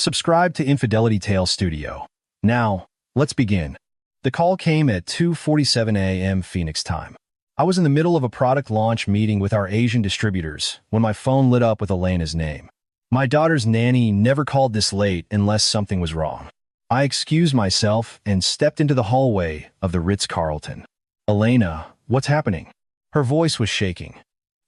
Subscribe to Infidelity Tales Studio. Now, let's begin. The call came at 2:47 a.m. Phoenix time. I was in the middle of a product launch meeting with our Asian distributors when my phone lit up with Elena's name. My daughter's nanny never called this late unless something was wrong. I excused myself and stepped into the hallway of the Ritz-Carlton. "Elena, what's happening?" Her voice was shaking.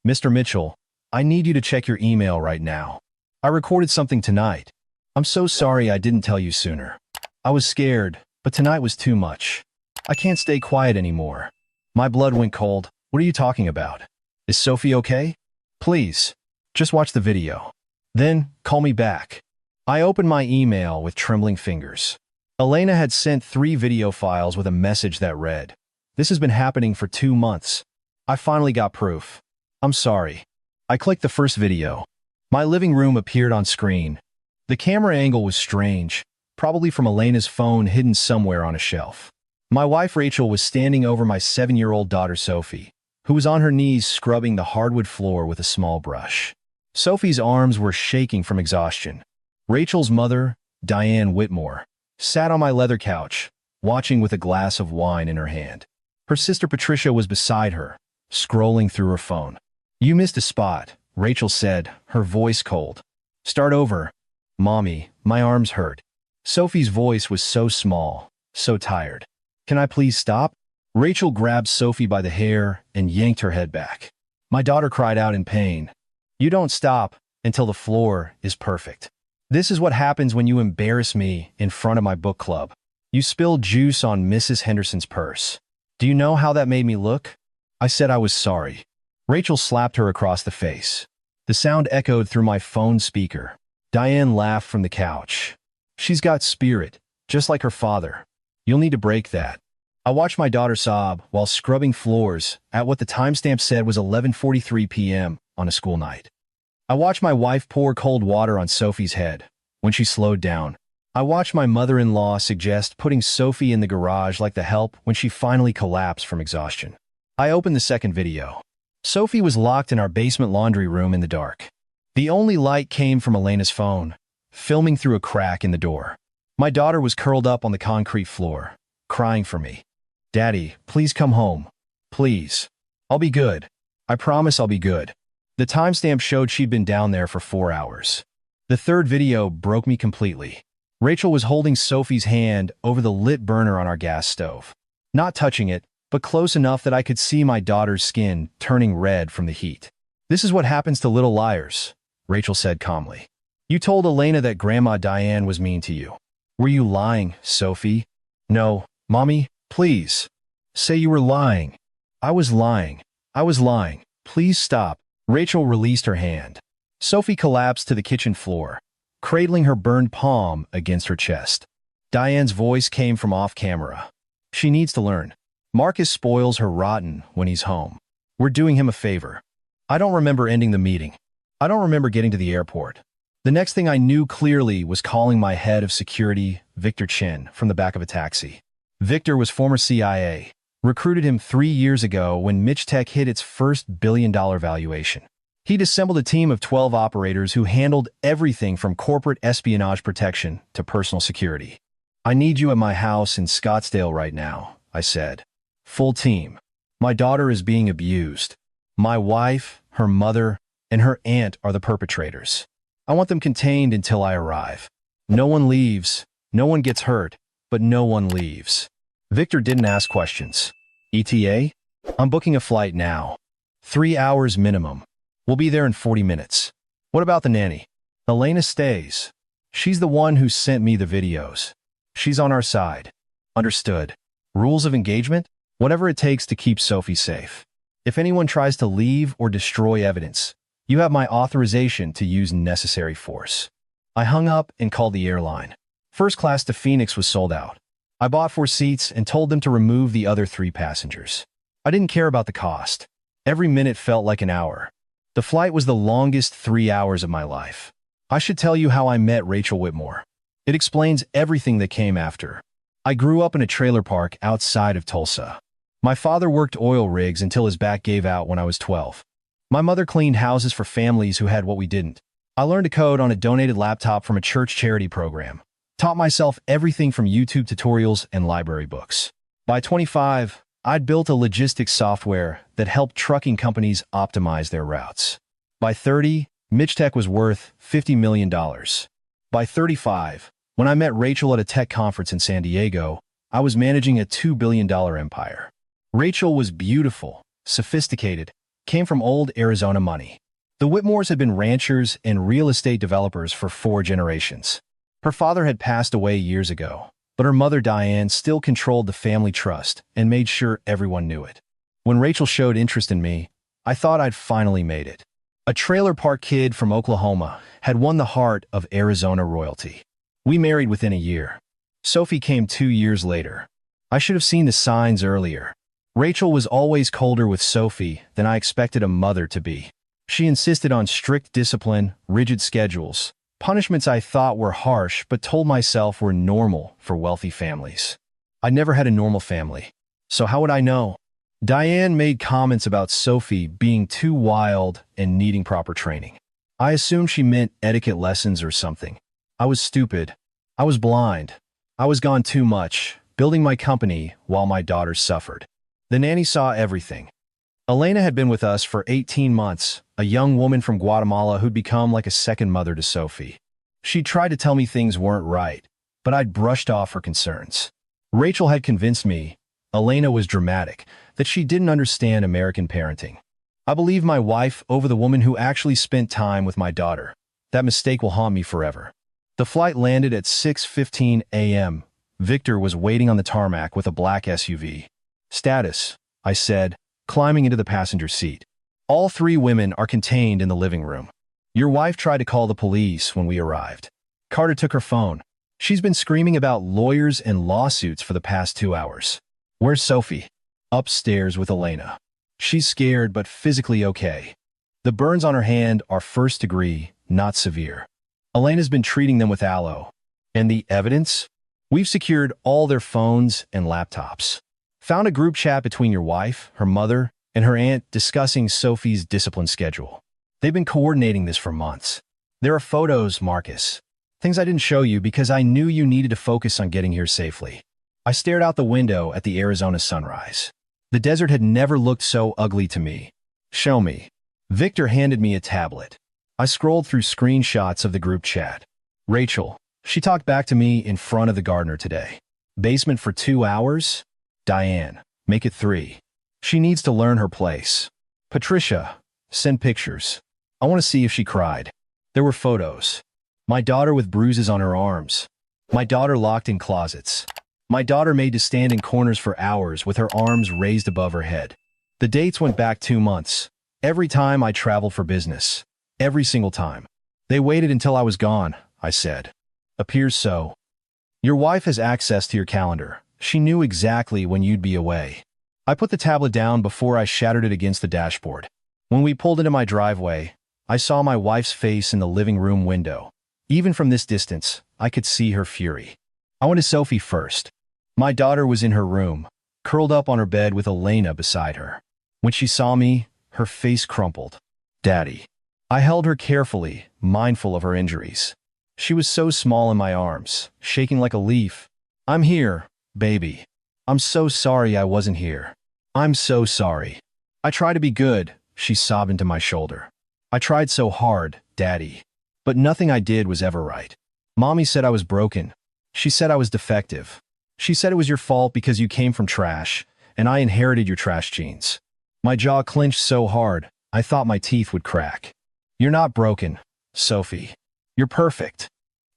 "Mr. Mitchell, I need you to check your email right now. I recorded something tonight. I'm so sorry I didn't tell you sooner. I was scared, but tonight was too much. I can't stay quiet anymore." My blood went cold. "What are you talking about? Is Sophie okay? Please, just watch the video. Then, call me back." I opened my email with trembling fingers. Elena had sent 3 video files with a message that read, "This has been happening for 2 months. I finally got proof. I'm sorry." I clicked the first video. My living room appeared on screen. The camera angle was strange, probably from Elena's phone hidden somewhere on a shelf. My wife Rachel was standing over my 7-year-old daughter Sophie, who was on her knees scrubbing the hardwood floor with a small brush. Sophie's arms were shaking from exhaustion. Rachel's mother, Diane Whitmore, sat on my leather couch, watching with a glass of wine in her hand. Her sister Patricia was beside her, scrolling through her phone. "You missed a spot," Rachel said, her voice cold. "Start over." "Mommy, my arms hurt." Sophie's voice was so small, so tired. "Can I please stop?" Rachel grabbed Sophie by the hair and yanked her head back. My daughter cried out in pain. "You don't stop until the floor is perfect. This is what happens when you embarrass me in front of my book club. You spilled juice on Mrs. Henderson's purse. Do you know how that made me look?" I said I was sorry. Rachel slapped her across the face. The sound echoed through my phone speaker. Diane laughed from the couch. "She's got spirit, just like her father. You'll need to break that." I watched my daughter sob while scrubbing floors at what the timestamp said was 11:43 p.m. on a school night. I watched my wife pour cold water on Sophie's head. When she slowed down, I watched my mother-in-law suggest putting Sophie in the garage like the help when she finally collapsed from exhaustion. I opened the second video. Sophie was locked in our basement laundry room in the dark. The only light came from Elena's phone, filming through a crack in the door. My daughter was curled up on the concrete floor, crying for me. "Daddy, please come home. Please. I'll be good. I promise I'll be good." The timestamp showed she'd been down there for 4 hours. The third video broke me completely. Rachel was holding Sophie's hand over the lit burner on our gas stove. Not touching it, but close enough that I could see my daughter's skin turning red from the heat. "This is what happens to little liars," Rachel said calmly. "You told Elena that Grandma Diane was mean to you. Were you lying, Sophie?" "No, Mommy, please. Say you were lying." "I was lying. I was lying. Please stop." Rachel released her hand. Sophie collapsed to the kitchen floor, cradling her burned palm against her chest. Diane's voice came from off camera. "She needs to learn. Marcus spoils her rotten when he's home. We're doing him a favor." I don't remember ending the meeting. I don't remember getting to the airport. The next thing I knew clearly was calling my head of security, Victor Chen, from the back of a taxi. Victor was former CIA. Recruited him 3 years ago when Mitch Tech hit its first billion-dollar valuation. He'd assembled a team of 12 operators who handled everything from corporate espionage protection to personal security. "I need you at my house in Scottsdale right now," I said. "Full team. My daughter is being abused. My wife, her mother, and her aunt are the perpetrators. I want them contained until I arrive. No one leaves, no one gets hurt, but no one leaves." Victor didn't ask questions. "ETA? I'm booking a flight now. 3 hours minimum. We'll be there in 40 minutes. What about the nanny?" "Elena stays. She's the one who sent me the videos. She's on our side." "Understood. Rules of engagement? Whatever it takes to keep Sophie safe. If anyone tries to leave or destroy evidence, you have my authorization to use necessary force." I hung up and called the airline. First class to Phoenix was sold out. I bought 4 seats and told them to remove the other 3 passengers. I didn't care about the cost. Every minute felt like an hour. The flight was the longest 3 hours of my life. I should tell you how I met Rachel Whitmore. It explains everything that came after. I grew up in a trailer park outside of Tulsa. My father worked oil rigs until his back gave out when I was 12. My mother cleaned houses for families who had what we didn't. I learned to code on a donated laptop from a church charity program. Taught myself everything from YouTube tutorials and library books. By 25, I'd built a logistics software that helped trucking companies optimize their routes. By 30, MitchTech was worth $50 million. By 35, when I met Rachel at a tech conference in San Diego, I was managing a $2 billion empire. Rachel was beautiful, sophisticated, came from old Arizona money. The Whitmores had been ranchers and real estate developers for 4 generations. Her father had passed away years ago, but her mother Diane still controlled the family trust and made sure everyone knew it. When Rachel showed interest in me, I thought I'd finally made it. A trailer park kid from Oklahoma had won the heart of Arizona royalty. We married within a year. Sophie came 2 years later. I should have seen the signs earlier. Rachel was always colder with Sophie than I expected a mother to be. She insisted on strict discipline, rigid schedules, punishments I thought were harsh but told myself were normal for wealthy families. I never had a normal family, so how would I know? Diane made comments about Sophie being too wild and needing proper training. I assumed she meant etiquette lessons or something. I was stupid. I was blind. I was gone too much, building my company while my daughters suffered. The nanny saw everything. Elena had been with us for 18 months, a young woman from Guatemala who'd become like a second mother to Sophie. She tried to tell me things weren't right, but I'd brushed off her concerns. Rachel had convinced me, Elena was dramatic, that she didn't understand American parenting. I believed my wife over the woman who actually spent time with my daughter. That mistake will haunt me forever. The flight landed at 6:15 a.m. Victor was waiting on the tarmac with a black SUV. Status, I said, climbing into the passenger seat. All 3 women are contained in the living room. Your wife tried to call the police when we arrived. Carter took her phone. She's been screaming about lawyers and lawsuits for the past 2 hours. Where's Sophie? Upstairs with Elena. She's scared but physically okay. The burns on her hand are first degree, not severe. Elena's been treating them with aloe. And the evidence? We've secured all their phones and laptops. Found a group chat between your wife, her mother, and her aunt discussing Sophie's discipline schedule. They've been coordinating this for months. There are photos, Marcus. Things I didn't show you because I knew you needed to focus on getting here safely. I stared out the window at the Arizona sunrise. The desert had never looked so ugly to me. Show me. Victor handed me a tablet. I scrolled through screenshots of the group chat. Rachel. She talked back to me in front of the gardener today. Basement for 2 hours? Diane. Make it 3. She needs to learn her place. Patricia. Send pictures. I want to see if she cried. There were photos. My daughter with bruises on her arms. My daughter locked in closets. My daughter made to stand in corners for hours with her arms raised above her head. The dates went back 2 months. Every time I traveled for business. Every single time. They waited until I was gone, I said. Appears so. Your wife has access to your calendar. She knew exactly when you'd be away. I put the tablet down before I shattered it against the dashboard. When we pulled into my driveway, I saw my wife's face in the living room window. Even from this distance, I could see her fury. I went to Sophie first. My daughter was in her room, curled up on her bed with Elena beside her. When she saw me, her face crumpled. Daddy. I held her carefully, mindful of her injuries. She was so small in my arms, shaking like a leaf. I'm here, baby. I'm so sorry I wasn't here. I'm so sorry. I try to be good, she sobbed into my shoulder. I tried so hard, Daddy. But nothing I did was ever right. Mommy said I was broken. She said I was defective. She said it was your fault because you came from trash, and I inherited your trash genes. My jaw clenched so hard, I thought my teeth would crack. You're not broken, Sophie. You're perfect.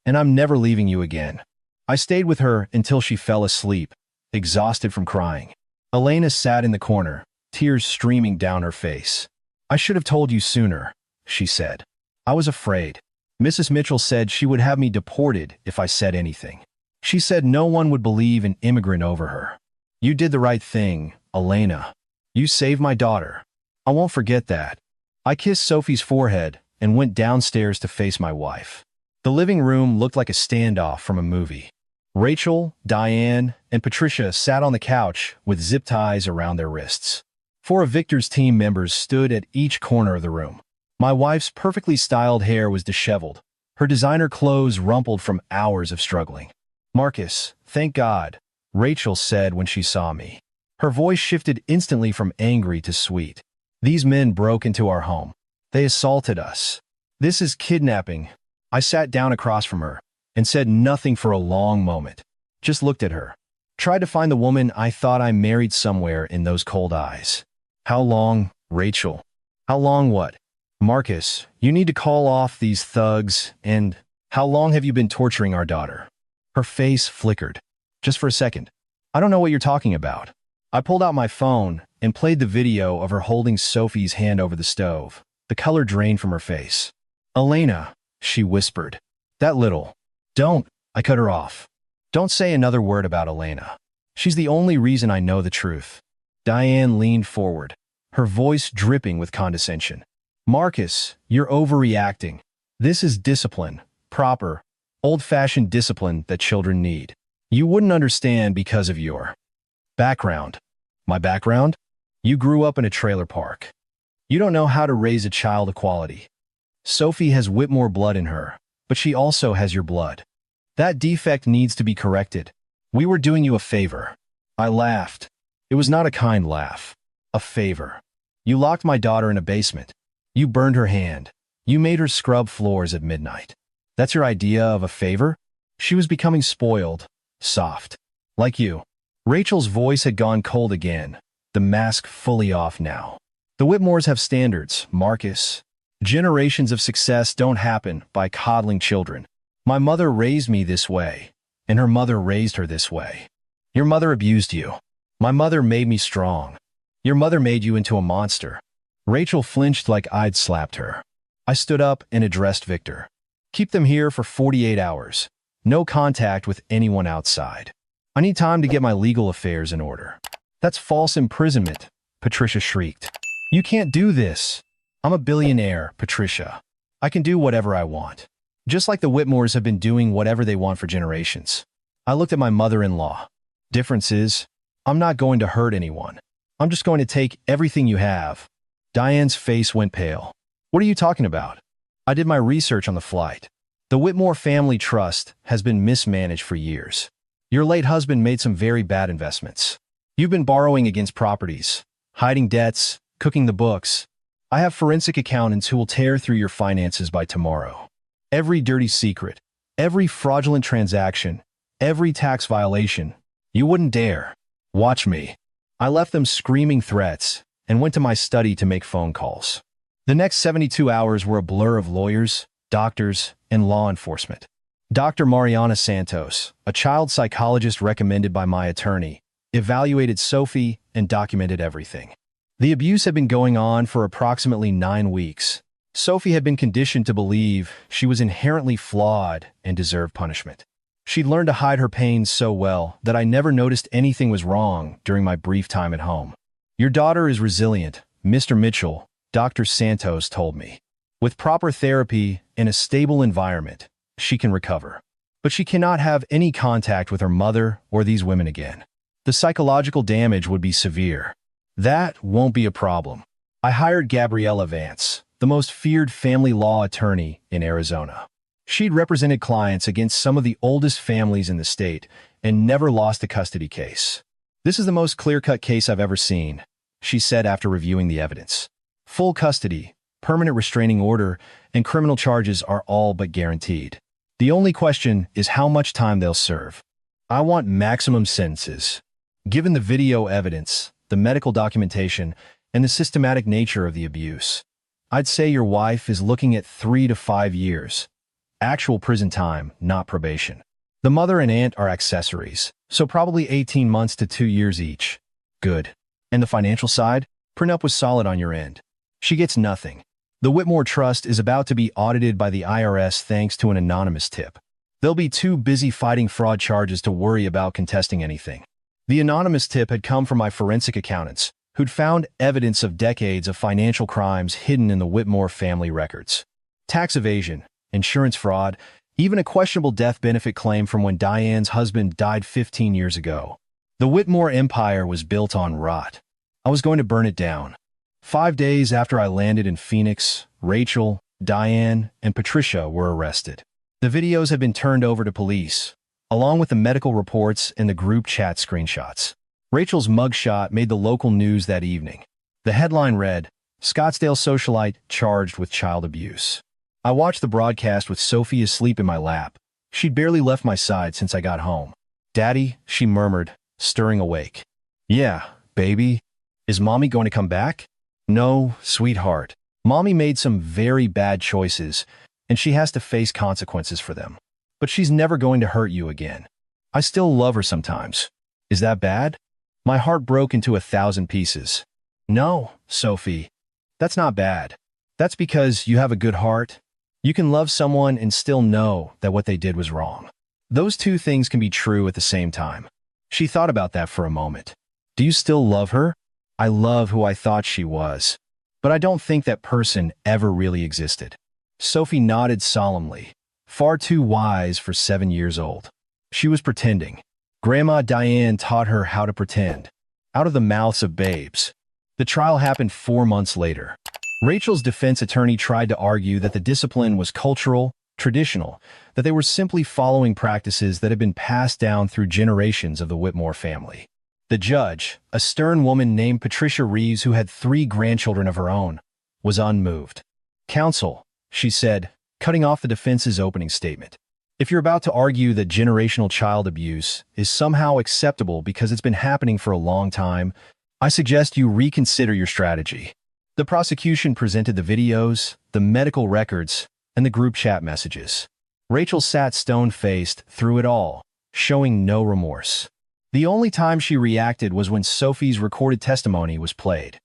And I'm never leaving you again. I stayed with her until she fell asleep, exhausted from crying. Elena sat in the corner, tears streaming down her face. I should have told you sooner, she said. I was afraid. Mrs. Mitchell said she would have me deported if I said anything. She said no one would believe an immigrant over her. You did the right thing, Elena. You saved my daughter. I won't forget that. I kissed Sophie's forehead and went downstairs to face my wife. The living room looked like a standoff from a movie. Rachel, Diane, and Patricia sat on the couch with zip ties around their wrists. 4 of Victor's team members stood at each corner of the room. My wife's perfectly styled hair was disheveled, her designer clothes rumpled from hours of struggling. "Marcus, thank God," Rachel said when she saw me. Her voice shifted instantly from angry to sweet. "These men broke into our home. They assaulted us. This is kidnapping." I sat down across from her and said nothing for a long moment. Just looked at her. Tried to find the woman I thought I married somewhere in those cold eyes. "How long, Rachel? How long what? Marcus, you need to call off these thugs, and how long have you been torturing our daughter?" Her face flickered. "Just for a second. I don't know what you're talking about." I pulled out my phone and played the video of her holding Sophie's hand over the stove. The color drained from her face. "Elena," she whispered. "That little. Don't," I cut her off. "Don't say another word about Elena. She's the only reason I know the truth." Diane leaned forward, her voice dripping with condescension. "Marcus, you're overreacting. This is discipline, proper, old-fashioned discipline that children need. You wouldn't understand because of your background." "My background? You grew up in a trailer park. You don't know how to raise a child equality. Sophie has Whitmore blood in her, but she also has your blood. That defect needs to be corrected. We were doing you a favor." I laughed. It was not a kind laugh. A favor. "You locked my daughter in a basement. You burned her hand. You made her scrub floors at midnight. That's your idea of a favor?" She was becoming spoiled, soft. "Like you." Rachel's voice had gone cold again, the mask fully off now. "The Whitmores have standards, Marcus. Generations of success don't happen by coddling children. My mother raised me this way, and her mother raised her this way. Your mother abused you. My mother made me strong. Your mother made you into a monster." Rachel flinched like I'd slapped her. I stood up and addressed Victor. "Keep them here for 48 hours. No contact with anyone outside. I need time to get my legal affairs in order." "That's false imprisonment," Patricia shrieked. "You can't do this. I'm a billionaire, Patricia. I can do whatever I want. Just like the Whitmores have been doing whatever they want for generations." I looked at my mother-in-law. "Difference is, I'm not going to hurt anyone. I'm just going to take everything you have." Diane's face went pale. "What are you talking about?" "I did my research on the flight. The Whitmore Family Trust has been mismanaged for years. Your late husband made some very bad investments. You've been borrowing against properties, hiding debts, cooking the books. I have forensic accountants who will tear through your finances by tomorrow. Every dirty secret, every fraudulent transaction, every tax violation. You wouldn't dare. Watch me." I left them screaming threats and went to my study to make phone calls. The next 72 hours were a blur of lawyers, doctors, and law enforcement. Dr. Mariana Santos, a child psychologist recommended by my attorney, evaluated Sophie and documented everything. The abuse had been going on for approximately 9 weeks. Sophie had been conditioned to believe she was inherently flawed and deserved punishment. She'd learned to hide her pain so well that I never noticed anything was wrong during my brief time at home. "Your daughter is resilient, Mr. Mitchell," Dr. Santos told me. "With proper therapy and a stable environment, she can recover. But she cannot have any contact with her mother or these women again. The psychological damage would be severe." "That won't be a problem." I hired Gabriella Vance, the most feared family law attorney in Arizona. She'd represented clients against some of the oldest families in the state and never lost a custody case. "This is the most clear-cut case I've ever seen," she said after reviewing the evidence. "Full custody, permanent restraining order, and criminal charges are all but guaranteed. The only question is how much time they'll serve. I want maximum sentences. Given the video evidence, the medical documentation, and the systematic nature of the abuse, I'd say your wife is looking at 3 to 5 years. Actual prison time, not probation. The mother and aunt are accessories, so probably 18 months to 2 years each." "Good. And the financial side? Prenup was solid on your end." "She gets nothing. The Whitmore Trust is about to be audited by the IRS thanks to an anonymous tip. They'll be too busy fighting fraud charges to worry about contesting anything." The anonymous tip had come from my forensic accountants, who'd found evidence of decades of financial crimes hidden in the Whitmore family records. Tax evasion, insurance fraud, even a questionable death benefit claim from when Diane's husband died 15 years ago. The Whitmore empire was built on rot. I was going to burn it down. 5 days after I landed in Phoenix, Rachel, Diane, and Patricia were arrested. The videos have been turned over to police, along with the medical reports and the group chat screenshots. Rachel's mugshot made the local news that evening. The headline read, "Scottsdale socialite charged with child abuse." I watched the broadcast with Sophie asleep in my lap. She'd barely left my side since I got home. "Daddy," she murmured, stirring awake. "Yeah, baby. Is Mommy going to come back?" "No, sweetheart. Mommy made some very bad choices, and she has to face consequences for them. But she's never going to hurt you again. I still love her sometimes. Is that bad?" My heart broke into 1,000 pieces. "No, Sophie. That's not bad. That's because you have a good heart. You can love someone and still know that what they did was wrong. Those two things can be true at the same time." She thought about that for a moment. "Do you still love her?" "I love who I thought she was. But I don't think that person ever really existed." Sophie nodded solemnly, far too wise for 7 years old. She was pretending. Grandma Diane taught her how to pretend, out of the mouths of babes. The trial happened 4 months later. Rachel's defense attorney tried to argue that the discipline was cultural, traditional, that they were simply following practices that had been passed down through generations of the Whitmore family. The judge, a stern woman named Patricia Reeves who had 3 grandchildren of her own, was unmoved. "Counsel," she said, cutting off the defense's opening statement, "if you're about to argue that generational child abuse is somehow acceptable because it's been happening for a long time, I suggest you reconsider your strategy." The prosecution presented the videos, the medical records, and the group chat messages. Rachel sat stone-faced through it all, showing no remorse. The only time she reacted was when Sophie's recorded testimony was played.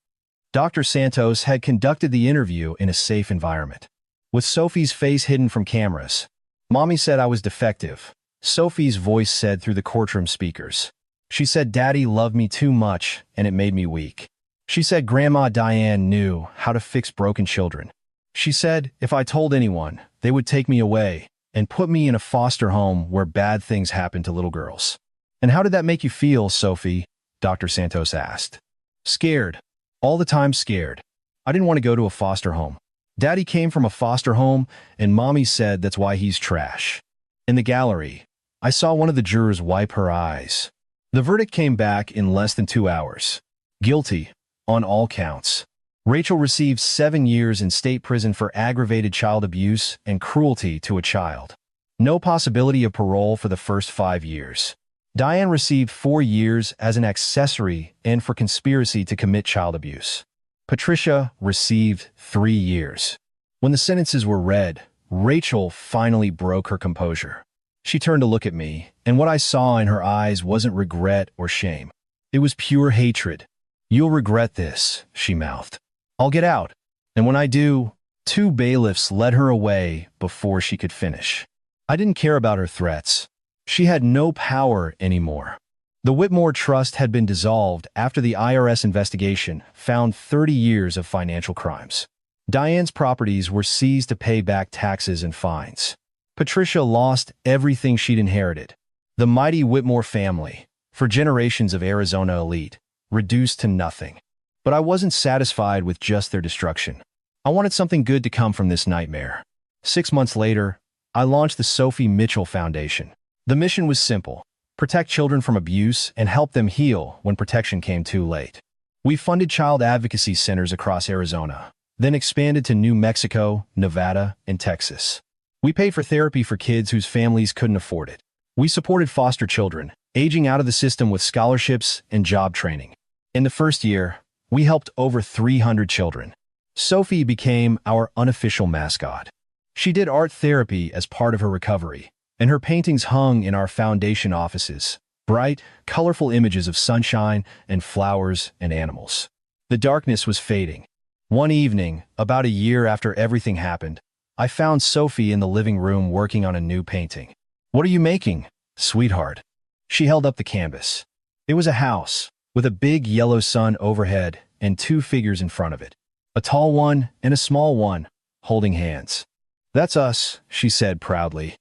Dr. Santos had conducted the interview in a safe environment. With Sophie's face hidden from cameras, "Mommy said I was defective," Sophie's voice said through the courtroom speakers. She said Daddy loved me too much and it made me weak. She said Grandma Diane knew how to fix broken children. She said if I told anyone, they would take me away and put me in a foster home where bad things happen to little girls. "And how did that make you feel, Sophie?" Dr. Santos asked. "Scared. All the time scared. I didn't want to go to a foster home. Daddy came from a foster home, and Mommy said that's why he's trash." In the gallery, I saw one of the jurors wipe her eyes. The verdict came back in less than 2 hours. Guilty, on all counts. Rachel received 7 years in state prison for aggravated child abuse and cruelty to a child. No possibility of parole for the first 5 years. Diane received 4 years as an accessory and for conspiracy to commit child abuse. Patricia received 3 years. When the sentences were read, Rachel finally broke her composure. She turned to look at me, and what I saw in her eyes wasn't regret or shame. It was pure hatred. "You'll regret this," she mouthed. "I'll get out. And when I do..." 2 bailiffs led her away before she could finish. I didn't care about her threats. She had no power anymore. The Whitmore Trust had been dissolved after the IRS investigation found 30 years of financial crimes. Diane's properties were seized to pay back taxes and fines. Patricia lost everything she'd inherited. The mighty Whitmore family, for generations of Arizona elite, reduced to nothing. But I wasn't satisfied with just their destruction. I wanted something good to come from this nightmare. 6 months later, I launched the Sophie Mitchell Foundation. The mission was simple: protect children from abuse and help them heal when protection came too late. We funded child advocacy centers across Arizona, then expanded to New Mexico, Nevada, and Texas. We paid for therapy for kids whose families couldn't afford it. We supported foster children, aging out of the system with scholarships and job training. In the first year, we helped over 300 children. Sophie became our unofficial mascot. She did art therapy as part of her recovery, and her paintings hung in our foundation offices, bright, colorful images of sunshine and flowers and animals. The darkness was fading. One evening, about a year after everything happened, I found Sophie in the living room working on a new painting. "What are you making, sweetheart?" She held up the canvas. It was a house, with a big yellow sun overhead and 2 figures in front of it. A tall one and a small one, holding hands. "That's us," she said proudly.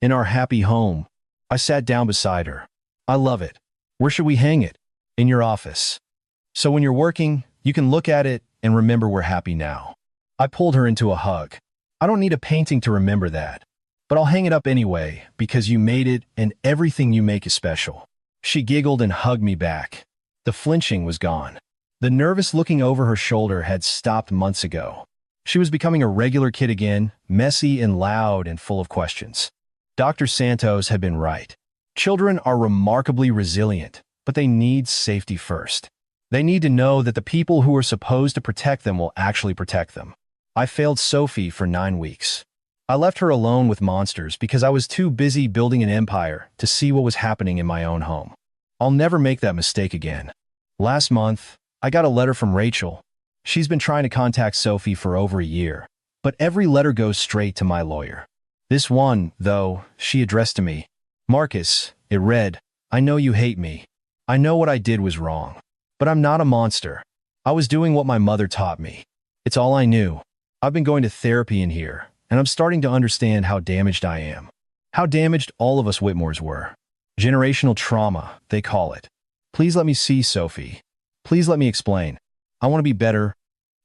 "In our happy home." I sat down beside her. "I love it. Where should we hang it?" "In your office. So when you're working, you can look at it and remember we're happy now." I pulled her into a hug. I don't need a painting to remember that. But I'll hang it up anyway, because you made it and everything you make is special. She giggled and hugged me back. The flinching was gone. The nervous looking over her shoulder had stopped months ago. She was becoming a regular kid again, messy and loud and full of questions. Dr. Santos had been right. Children are remarkably resilient, but they need safety first. They need to know that the people who are supposed to protect them will actually protect them. I failed Sophie for 9 weeks. I left her alone with monsters because I was too busy building an empire to see what was happening in my own home. I'll never make that mistake again. Last month, I got a letter from Rachel. She's been trying to contact Sophie for over a year, but every letter goes straight to my lawyer. This one, though, she addressed to me. Marcus, it read, I know you hate me. I know what I did was wrong. But I'm not a monster. I was doing what my mother taught me. It's all I knew. I've been going to therapy in here, and I'm starting to understand how damaged I am. How damaged all of us Whitmores were. Generational trauma, they call it. Please let me see Sophie. Please let me explain. I want to be better.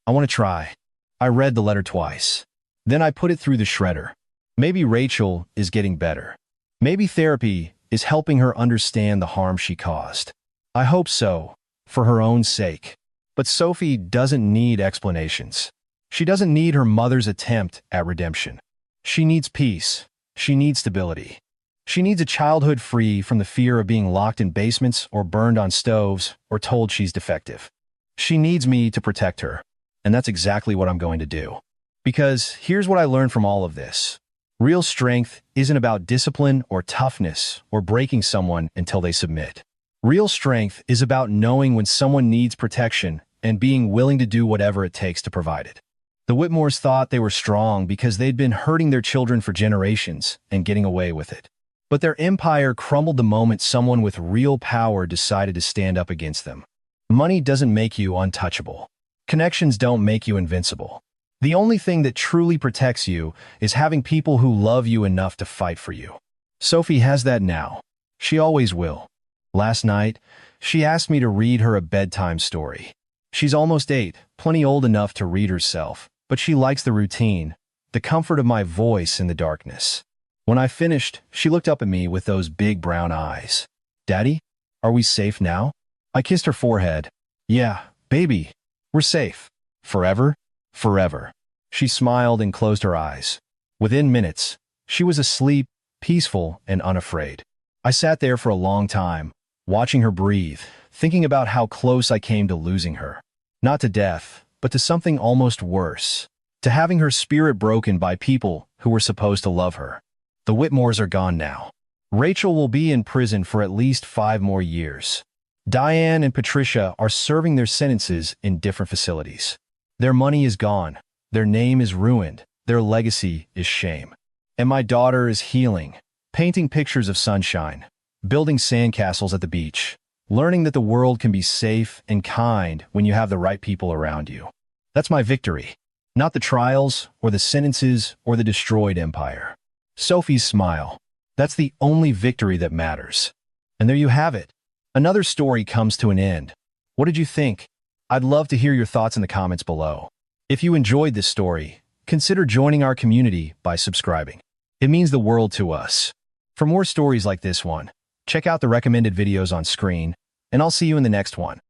I want to try. I read the letter twice. Then I put it through the shredder. Maybe Rachel is getting better. Maybe therapy is helping her understand the harm she caused. I hope so, for her own sake. But Sophie doesn't need explanations. She doesn't need her mother's attempt at redemption. She needs peace. She needs stability. She needs a childhood free from the fear of being locked in basements or burned on stoves or told she's defective. She needs me to protect her, and that's exactly what I'm going to do. Because here's what I learned from all of this. Real strength isn't about discipline or toughness or breaking someone until they submit. Real strength is about knowing when someone needs protection and being willing to do whatever it takes to provide it. The Whitmores thought they were strong because they'd been hurting their children for generations and getting away with it. But their empire crumbled the moment someone with real power decided to stand up against them. Money doesn't make you untouchable. Connections don't make you invincible. The only thing that truly protects you is having people who love you enough to fight for you. Sophie has that now. She always will. Last night, she asked me to read her a bedtime story. She's almost 8, plenty old enough to read herself, but she likes the routine, the comfort of my voice in the darkness. When I finished, she looked up at me with those big brown eyes. Daddy, are we safe now? I kissed her forehead. Yeah, baby, we're safe. Forever? Forever. She smiled and closed her eyes. Within minutes, she was asleep, peaceful and unafraid. I sat there for a long time, watching her breathe, thinking about how close I came to losing her. Not to death, but to something almost worse. To having her spirit broken by people who were supposed to love her. The Whitmores are gone now. Rachel will be in prison for at least 5 more years. Diane and Patricia are serving their sentences in different facilities. Their money is gone. Their name is ruined. Their legacy is shame. And my daughter is healing, painting pictures of sunshine, building sandcastles at the beach, learning that the world can be safe and kind when you have the right people around you. That's my victory. Not the trials, or the sentences, or the destroyed empire. Sophie's smile. That's the only victory that matters. And there you have it. Another story comes to an end. What did you think? I'd love to hear your thoughts in the comments below. If you enjoyed this story, consider joining our community by subscribing. It means the world to us. For more stories like this one, check out the recommended videos on screen, and I'll see you in the next one.